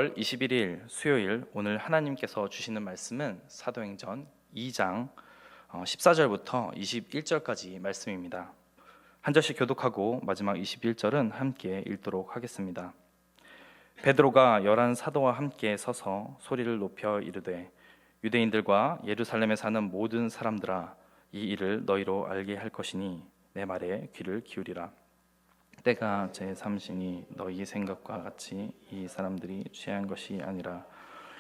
10월 21일 수요일, 오늘 하나님께서 주시는 말씀은 사도행전 2장 14절부터 21절까지 말씀입니다. 한 절씩 교독하고 마지막 21절은 함께 읽도록 하겠습니다. 베드로가 11 사도와 함께 서서 소리를 높여 이르되, 유대인들과 예루살렘에 사는 모든 사람들아, 이 일을 너희로 알게 할 것이니 내 말에 귀를 기울이라. 때가 제3시니 너희 생각과 같이 이 사람들이 취한 것이 아니라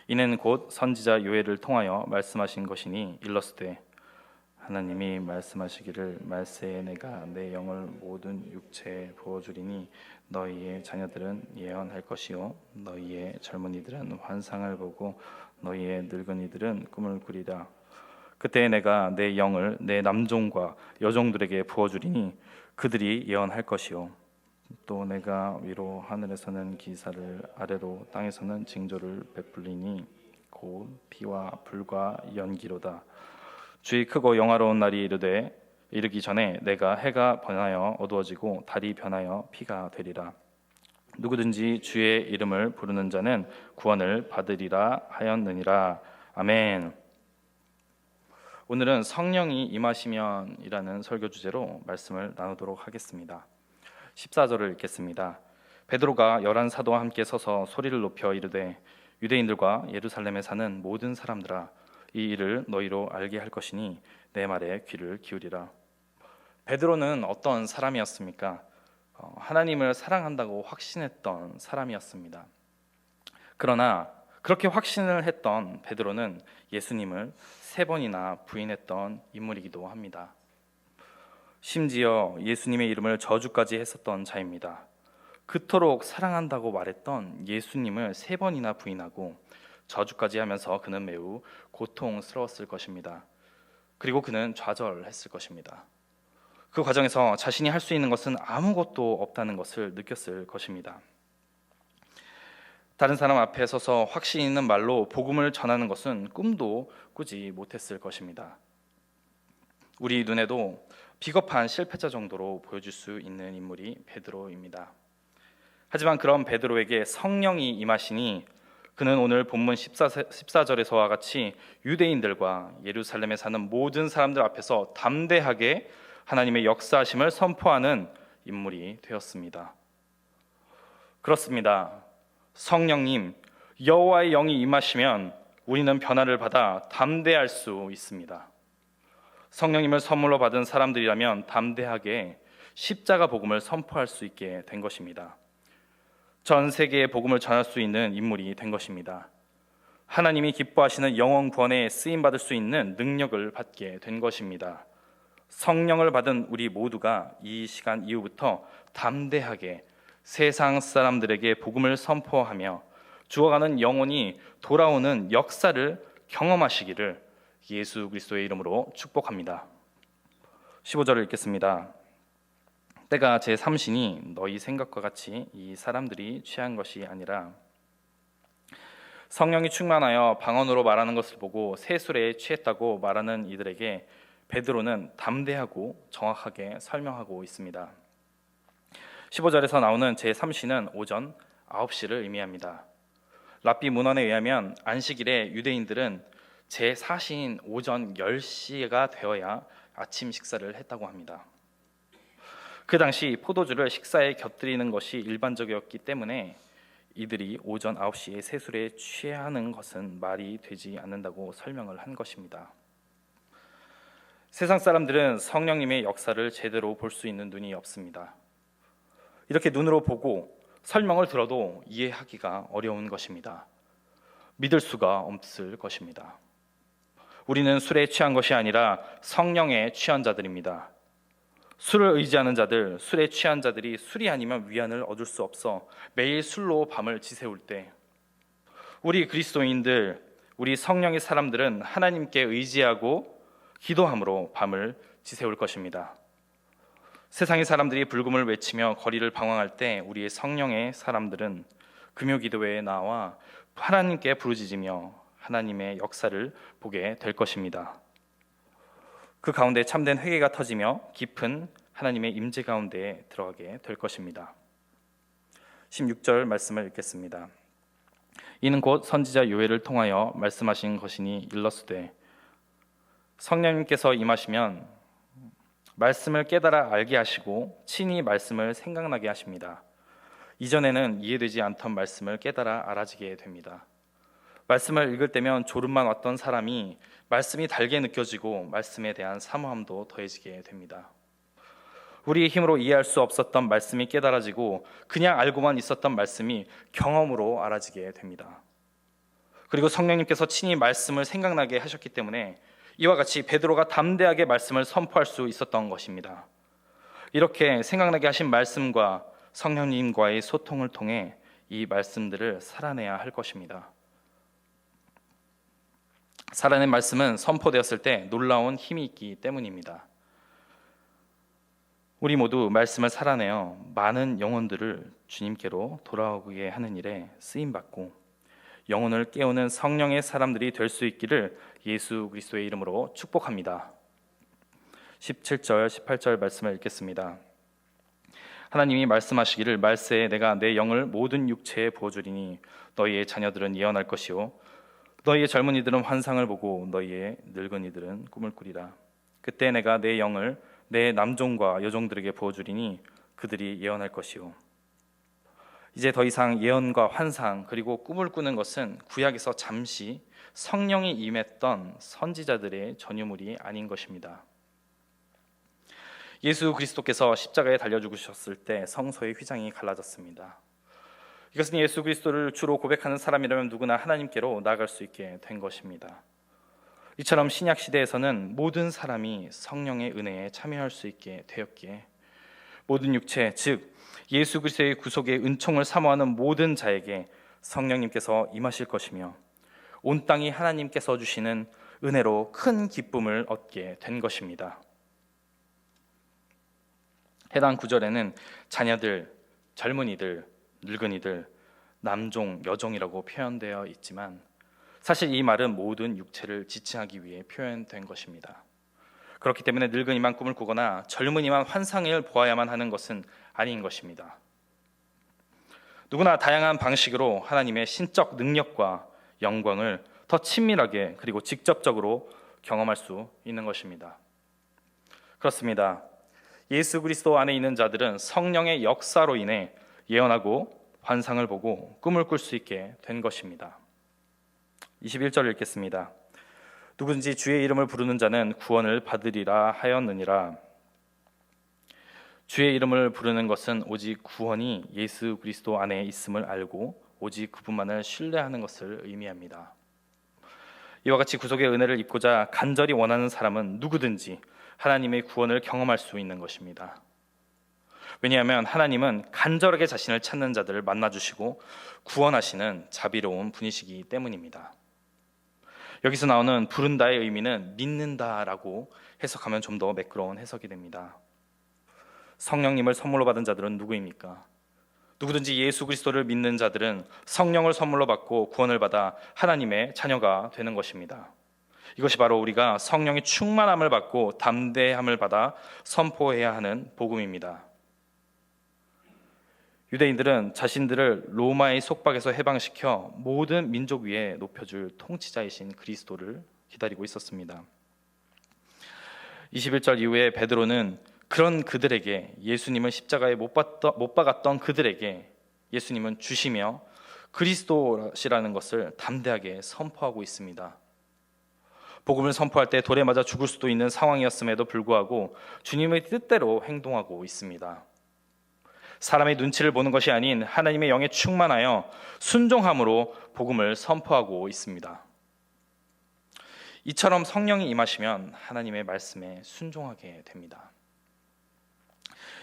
이는 곧 선지자 요엘을 통하여 말씀하신 것이니 일렀으되, 하나님이 말씀하시기를 말세에 내가 내 영을 모든 육체에 부어주리니 너희의 자녀들은 예언할 것이요 너희의 젊은이들은 환상을 보고 너희의 늙은이들은 꿈을 꾸리라. 그때 내가 내 영을 내 남종과 여종들에게 부어주리니 그들이 예언할 것이요 또 내가 위로 하늘에서는 기사를, 아래로 땅에서는 징조를 베풀리니 곧 피와 불과 연기로다. 주의 크고 영화로운 날이 이르기 전에 내가 해가 변하여 어두워지고 달이 변하여 피가 되리라. 누구든지 주의 이름을 부르는 자는 구원을 받으리라 하였느니라. 아멘. 오늘은 성령이 임하시면이라는 설교 주제로 말씀을 나누도록 하겠습니다. 14절을 읽겠습니다. 베드로가 11 사도와 함께 서서 소리를 높여 이르되, 유대인들과 예루살렘에 사는 모든 사람들아, 이 일을 너희로 알게 할 것이니 내 말에 귀를 기울이라. 베드로는 어떤 사람이었습니까? 하나님을 사랑한다고 확신했던 사람이었습니다. 그러나 그렇게 확신을 했던 베드로는 예수님을 3번이나 부인했던 인물이기도 합니다. 심지어 예수님의 이름을 저주까지 했었던 자입니다. 그토록 사랑한다고 말했던 예수님을 3번이나 부인하고 저주까지 하면서 그는 매우 고통스러웠을 것입니다. 그리고 그는 좌절했을 것입니다. 그 과정에서 자신이 할 수 있는 것은 아무것도 없다는 것을 느꼈을 것입니다. 다른 사람 앞에 서서 확신 있는 말로 복음을 전하는 것은 꿈도 꾸지 못했을 것입니다. 우리 눈에도 비겁한 실패자 정도로 보여줄 수 있는 인물이 베드로입니다. 하지만 그런 베드로에게 성령이 임하시니 그는 오늘 본문 14절에서와 같이 유대인들과 예루살렘에 사는 모든 사람들 앞에서 담대하게 하나님의 역사하심을 선포하는 인물이 되었습니다. 그렇습니다. 성령님, 여호와의 영이 임하시면 우리는 변화를 받아 담대할 수 있습니다. 성령님을 선물로 받은 사람들이라면 담대하게 십자가 복음을 선포할 수 있게 된 것입니다. 전 세계에 복음을 전할 수 있는 인물이 된 것입니다. 하나님이 기뻐하시는 영원 구원에 쓰임받을 수 있는 능력을 받게 된 것입니다. 성령을 받은 우리 모두가 이 시간 이후부터 담대하게 세상 사람들에게 복음을 선포하며 죽어가는 영혼이 돌아오는 역사를 경험하시기를 예수 그리스도의 이름으로 축복합니다. 15절을 읽겠습니다. 때가 제3시니 너희 생각과 같이 이 사람들이 취한 것이 아니라. 성령이 충만하여 방언으로 말하는 것을 보고 세술에 취했다고 말하는 이들에게 베드로는 담대하고 정확하게 설명하고 있습니다. 15절에서 나오는 제3시는 오전 9시를 의미합니다. 랍비 문헌에 의하면 안식일에 유대인들은 제4시인 오전 10시가 되어야 아침 식사를 했다고 합니다. 그 당시 포도주를 식사에 곁들이는 것이 일반적이었기 때문에 이들이 오전 9시에 세술에 취하는 것은 말이 되지 않는다고 설명을 한 것입니다. 세상 사람들은 성령님의 역사를 제대로 볼 수 있는 눈이 없습니다. 이렇게 눈으로 보고 설명을 들어도 이해하기가 어려운 것입니다. 믿을 수가 없을 것입니다. 우리는 술에 취한 것이 아니라 성령에 취한 자들입니다. 술을 의지하는 자들, 술에 취한 자들이 술이 아니면 위안을 얻을 수 없어 매일 술로 밤을 지새울 때, 우리 그리스도인들, 우리 성령의 사람들은 하나님께 의지하고 기도함으로 밤을 지새울 것입니다. 세상의 사람들이 불금을 외치며 거리를 방황할 때 우리의 성령의 사람들은 금요기도회에 나와 하나님께 부르짖으며 하나님의 역사를 보게 될 것입니다. 그 가운데 참된 회개가 터지며 깊은 하나님의 임재 가운데에 들어가게 될 것입니다. 16절 말씀을 읽겠습니다. 이는 곧 선지자 요엘을 통하여 말씀하신 것이니 일러스되 성령님께서 임하시면 말씀을 깨달아 알게 하시고 친히 말씀을 생각나게 하십니다. 이전에는 이해되지 않던 말씀을 깨달아 알아지게 됩니다. 말씀을 읽을 때면 졸음만 왔던 사람이 말씀이 달게 느껴지고 말씀에 대한 사모함도 더해지게 됩니다. 우리의 힘으로 이해할 수 없었던 말씀이 깨달아지고 그냥 알고만 있었던 말씀이 경험으로 알아지게 됩니다. 그리고 성령님께서 친히 말씀을 생각나게 하셨기 때문에 이와 같이 베드로가 담대하게 말씀을 선포할 수 있었던 것입니다. 이렇게 생각나게 하신 말씀과 성령님과의 소통을 통해 이 말씀들을 살아내야 할 것입니다. 살아낸 말씀은 선포되었을 때 놀라운 힘이 있기 때문입니다. 우리 모두 말씀을 살아내어 많은 영혼들을 주님께로 돌아오게 하는 일에 쓰임받고 영혼을 깨우는 성령의 사람들이 될 수 있기를 예수 그리스도의 이름으로 축복합니다. 17절, 18절 말씀을 읽겠습니다. 하나님이 말씀하시기를 말세에 내가 내 영을 모든 육체에 부어주리니 너희의 자녀들은 예언할 것이요 너희의 젊은이들은 환상을 보고 너희의 늙은이들은 꿈을 꾸리라. 그때 내가 내 영을 내 남종과 여종들에게 부어주리니 그들이 예언할 것이요. 이제 더 이상 예언과 환상 그리고 꿈을 꾸는 것은 구약에서 잠시 성령이 임했던 선지자들의 전유물이 아닌 것입니다. 예수 그리스도께서 십자가에 달려 죽으셨을 때 성소의 휘장이 갈라졌습니다. 이것은 예수 그리스도를 주로 고백하는 사람이라면 누구나 하나님께로 나아갈 수 있게 된 것입니다. 이처럼 신약 시대에서는 모든 사람이 성령의 은혜에 참여할 수 있게 되었기에 모든 육체, 즉 예수 그리스도의 구속의 은총을 사모하는 모든 자에게 성령님께서 임하실 것이며 온 땅이 하나님께서 주시는 은혜로 큰 기쁨을 얻게 된 것입니다. 해당 구절에는 자녀들, 젊은이들, 늙은이들, 남종, 여종이라고 표현되어 있지만 사실 이 말은 모든 육체를 지칭하기 위해 표현된 것입니다. 그렇기 때문에 늙은이만 꿈을 꾸거나 젊은이만 환상을 보아야만 하는 것은 아닌 것입니다. 누구나 다양한 방식으로 하나님의 신적 능력과 영광을 더 친밀하게 그리고 직접적으로 경험할 수 있는 것입니다. 그렇습니다. 예수 그리스도 안에 있는 자들은 성령의 역사로 인해 예언하고 환상을 보고 꿈을 꿀 수 있게 된 것입니다. 21절 읽겠습니다. 누구든지 주의 이름을 부르는 자는 구원을 받으리라 하였느니라. 주의 이름을 부르는 것은 오직 구원이 예수 그리스도 안에 있음을 알고 오직 그분만을 신뢰하는 것을 의미합니다. 이와 같이 구속의 은혜를 입고자 간절히 원하는 사람은 누구든지 하나님의 구원을 경험할 수 있는 것입니다. 왜냐하면 하나님은 간절하게 자신을 찾는 자들을 만나주시고 구원하시는 자비로운 분이시기 때문입니다. 여기서 나오는 부른다의 의미는 믿는다라고 해석하면 좀 더 매끄러운 해석이 됩니다. 성령님을 선물로 받은 자들은 누구입니까? 누구든지 예수 그리스도를 믿는 자들은 성령을 선물로 받고 구원을 받아 하나님의 자녀가 되는 것입니다. 이것이 바로 우리가 성령의 충만함을 받고 담대함을 받아 선포해야 하는 복음입니다. 유대인들은 자신들을 로마의 속박에서 해방시켜 모든 민족 위에 높여줄 통치자이신 그리스도를 기다리고 있었습니다. 21절 이후에 베드로는 그런 그들에게 예수님을 십자가에 못 박았던 그들에게 예수님은 주시며 그리스도시라는 것을 담대하게 선포하고 있습니다. 복음을 선포할 때 돌에 맞아 죽을 수도 있는 상황이었음에도 불구하고 주님의 뜻대로 행동하고 있습니다. 사람의 눈치를 보는 것이 아닌 하나님의 영에 충만하여 순종함으로 복음을 선포하고 있습니다. 이처럼 성령이 임하시면 하나님의 말씀에 순종하게 됩니다.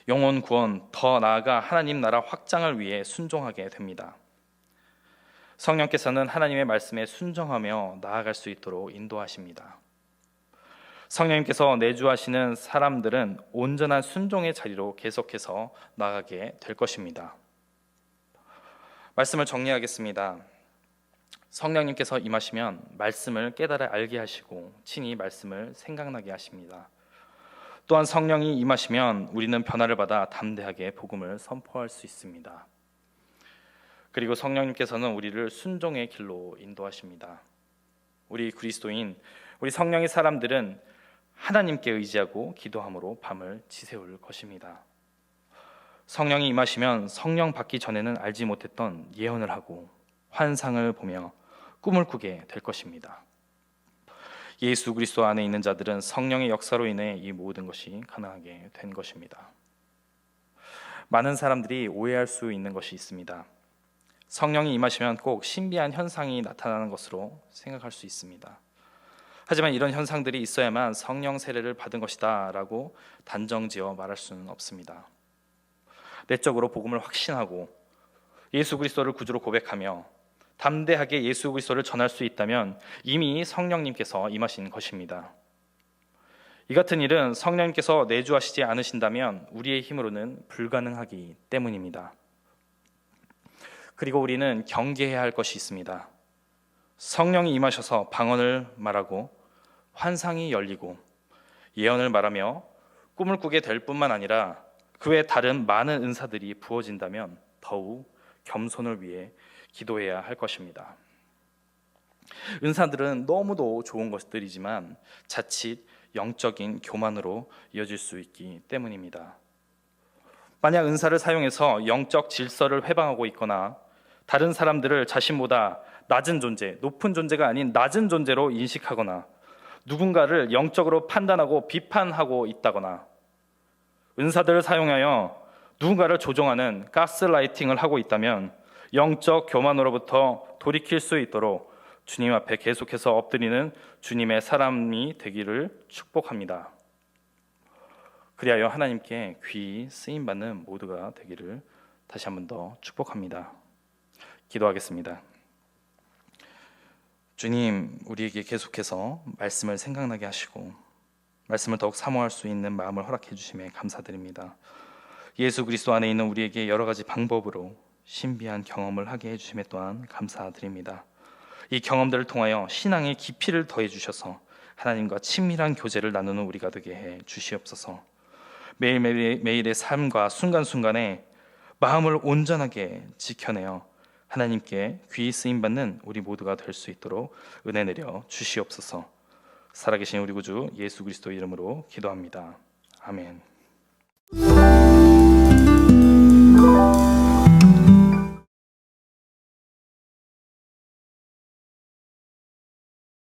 영혼 구원, 더 나아가 하나님 나라 확장을 위해 순종하게 됩니다. 성령께서는 하나님의 말씀에 순종하며 나아갈 수 있도록 인도하십니다. 성령님께서 내주하시는 사람들은 온전한 순종의 자리로 계속해서 나아가게 될 것입니다. 말씀을 정리하겠습니다. 성령님께서 임하시면 말씀을 깨달아 알게 하시고 친히 말씀을 생각나게 하십니다. 또한 성령이 임하시면 우리는 변화를 받아 담대하게 복음을 선포할 수 있습니다. 그리고 성령님께서는 우리를 순종의 길로 인도하십니다. 우리 그리스도인, 우리 성령의 사람들은 하나님께 의지하고 기도함으로 밤을 지새울 것입니다. 성령이 임하시면 성령 받기 전에는 알지 못했던 예언을 하고 환상을 보며 꿈을 꾸게 될 것입니다. 예수 그리스도 안에 있는 자들은 성령의 역사로 인해 이 모든 것이 가능하게 된 것입니다. 많은 사람들이 오해할 수 있는 것이 있습니다. 성령이 임하시면 꼭 신비한 현상이 나타나는 것으로 생각할 수 있습니다. 하지만 이런 현상들이 있어야만 성령 세례를 받은 것이다 라고 단정지어 말할 수는 없습니다. 내적으로 복음을 확신하고 예수 그리스도를 구주로 고백하며 담대하게 예수 그리스도를 전할 수 있다면 이미 성령님께서 임하신 것입니다. 이 같은 일은 성령님께서 내주하시지 않으신다면 우리의 힘으로는 불가능하기 때문입니다. 그리고 우리는 경계해야 할 것이 있습니다. 성령이 임하셔서 방언을 말하고 환상이 열리고 예언을 말하며 꿈을 꾸게 될 뿐만 아니라 그 외 다른 많은 은사들이 부어진다면 더욱 겸손을 위해 기도해야 할 것입니다. 은사들은 너무도 좋은 것들이지만 자칫 영적인 교만으로 이어질 수 있기 때문입니다. 만약 은사를 사용해서 영적 질서를 회방하고 있거나 다른 사람들을 자신보다 낮은 존재, 높은 존재가 아닌 낮은 존재로 인식하거나 누군가를 영적으로 판단하고 비판하고 있다거나 은사들을 사용하여 누군가를 조종하는 가스라이팅을 하고 있다면 영적 교만으로부터 돌이킬 수 있도록 주님 앞에 계속해서 엎드리는 주님의 사람이 되기를 축복합니다. 그리하여 하나님께 귀히 쓰임받는 모두가 되기를 다시 한 번 더 축복합니다. 기도하겠습니다. 주님, 우리에게 계속해서 말씀을 생각나게 하시고 말씀을 더욱 사모할 수 있는 마음을 허락해 주심에 감사드립니다. 예수 그리스도 안에 있는 우리에게 여러 가지 방법으로 신비한 경험을 하게 해주심에 또한 감사드립니다. 이 경험들을 통하여 신앙의 깊이를 더해 주셔서 하나님과 친밀한 교제를 나누는 우리가 되게 해 주시옵소서. 매일의 삶과 순간순간에 마음을 온전하게 지켜내어 하나님께 귀히 쓰임받는 우리 모두가 될 수 있도록 은혜 내려 주시옵소서. 살아계신 우리 구주 예수 그리스도 이름으로 기도합니다. 아멘.